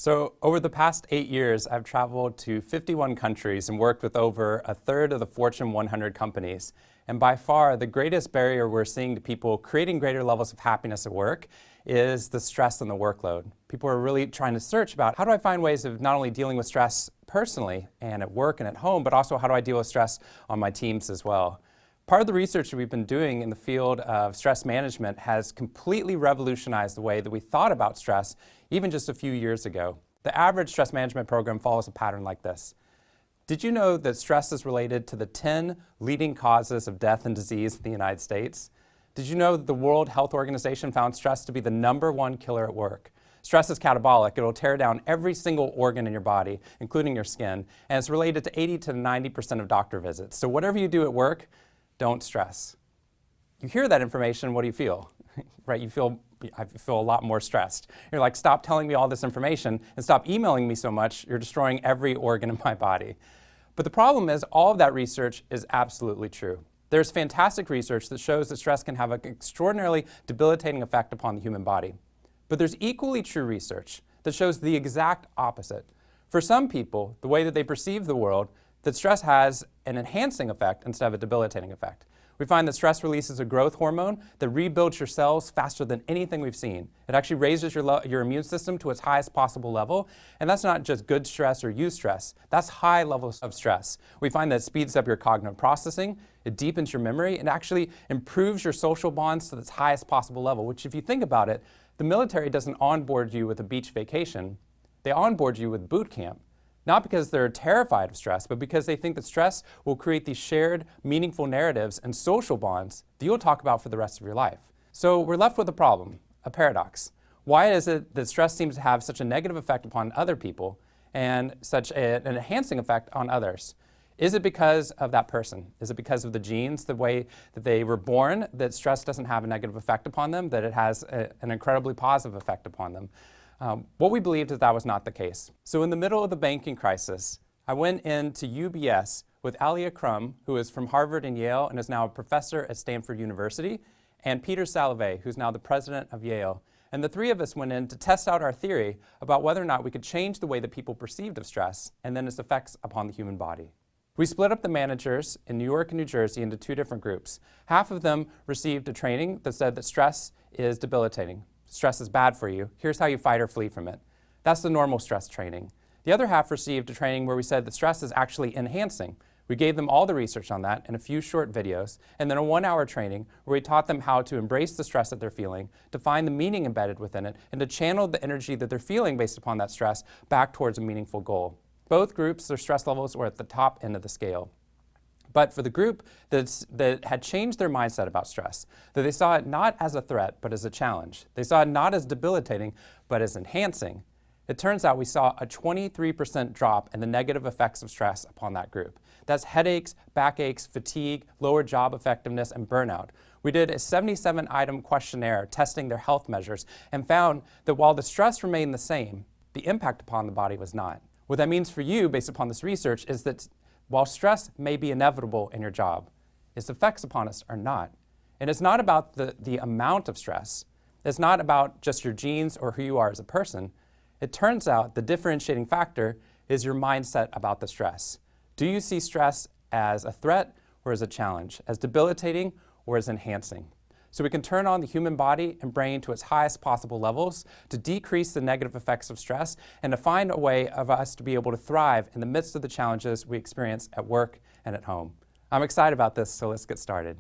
So over the past 8 years, I've traveled to 51 countries and worked with over a third of the Fortune 100 companies. And by far, the greatest barrier we're seeing to people creating greater levels of happiness at work is the stress and the workload. People are really trying to search about how do I find ways of not only dealing with stress personally and at work and at home, but also how do I deal with stress on my teams as well. Part of the research that we've been doing in the field of stress management has completely revolutionized the way that we thought about stress even just a few years ago. The average stress management program follows a pattern like this. Did you know that stress is related to the 10 leading causes of death and disease in the United States? Did you know that the World Health Organization found stress to be the #1 killer at work? Stress is catabolic. It'll tear down every single organ in your body, including your skin, and it's related to 80 to 90% of doctor visits. So whatever you do at work, don't stress. You hear that information, what do you feel? Right? I feel a lot more stressed. You're like, stop telling me all this information and stop emailing me so much. You're destroying every organ in my body. But the problem is all of that research is absolutely true. There's fantastic research that shows that stress can have an extraordinarily debilitating effect upon the human body. But there's equally true research that shows the exact opposite. For some people, the way that they perceive the world, that stress has an enhancing effect instead of a debilitating effect. We find that stress releases a growth hormone that rebuilds your cells faster than anything we've seen. It actually raises your immune system to its highest possible level, and that's not just good stress or used stress, that's high levels of stress. We find that it speeds up your cognitive processing, it deepens your memory, and actually improves your social bonds to its highest possible level, which if you think about it, the military doesn't onboard you with a beach vacation, they onboard you with boot camp. Not because they're terrified of stress, but because they think that stress will create these shared, meaningful narratives and social bonds that you'll talk about for the rest of your life. So we're left with a problem, a paradox. Why is it that stress seems to have such a negative effect upon other people and such an enhancing effect on others? Is it because of that person? Is it because of the genes, the way that they were born, that stress doesn't have a negative effect upon them, that it has an incredibly positive effect upon them? What we believed is that was not the case. So in the middle of the banking crisis, I went into UBS with Alia Crum, who is from Harvard and Yale and is now a professor at Stanford University, and Peter Salovey, who's now the president of Yale. And the three of us went in to test out our theory about whether or not we could change the way that people perceived of stress and then its effects upon the human body. We split up the managers in New York and New Jersey into two different groups. Half of them received a training that said that stress is debilitating. Stress is bad for you. Here's how you fight or flee from it. That's the normal stress training. The other half received a training where we said that stress is actually enhancing. We gave them all the research on that in a few short videos, and then a 1-hour training where we taught them how to embrace the stress that they're feeling, to find the meaning embedded within it, and to channel the energy that they're feeling based upon that stress back towards a meaningful goal. Both groups, their stress levels were at the top end of the scale. But for the group that had changed their mindset about stress, that they saw it not as a threat, but as a challenge. They saw it not as debilitating, but as enhancing. It turns out we saw a 23% drop in the negative effects of stress upon that group. That's headaches, backaches, fatigue, lower job effectiveness, and burnout. We did a 77-item questionnaire testing their health measures and found that while the stress remained the same, the impact upon the body was not. What that means for you, based upon this research, is that while stress may be inevitable in your job, its effects upon us are not. And it's not about the amount of stress. It's not about just your genes or who you are as a person. It turns out the differentiating factor is your mindset about the stress. Do you see stress as a threat or as a challenge, as debilitating or as enhancing? So we can turn on the human body and brain to its highest possible levels to decrease the negative effects of stress and to find a way of us to be able to thrive in the midst of the challenges we experience at work and at home. I'm excited about this, so let's get started.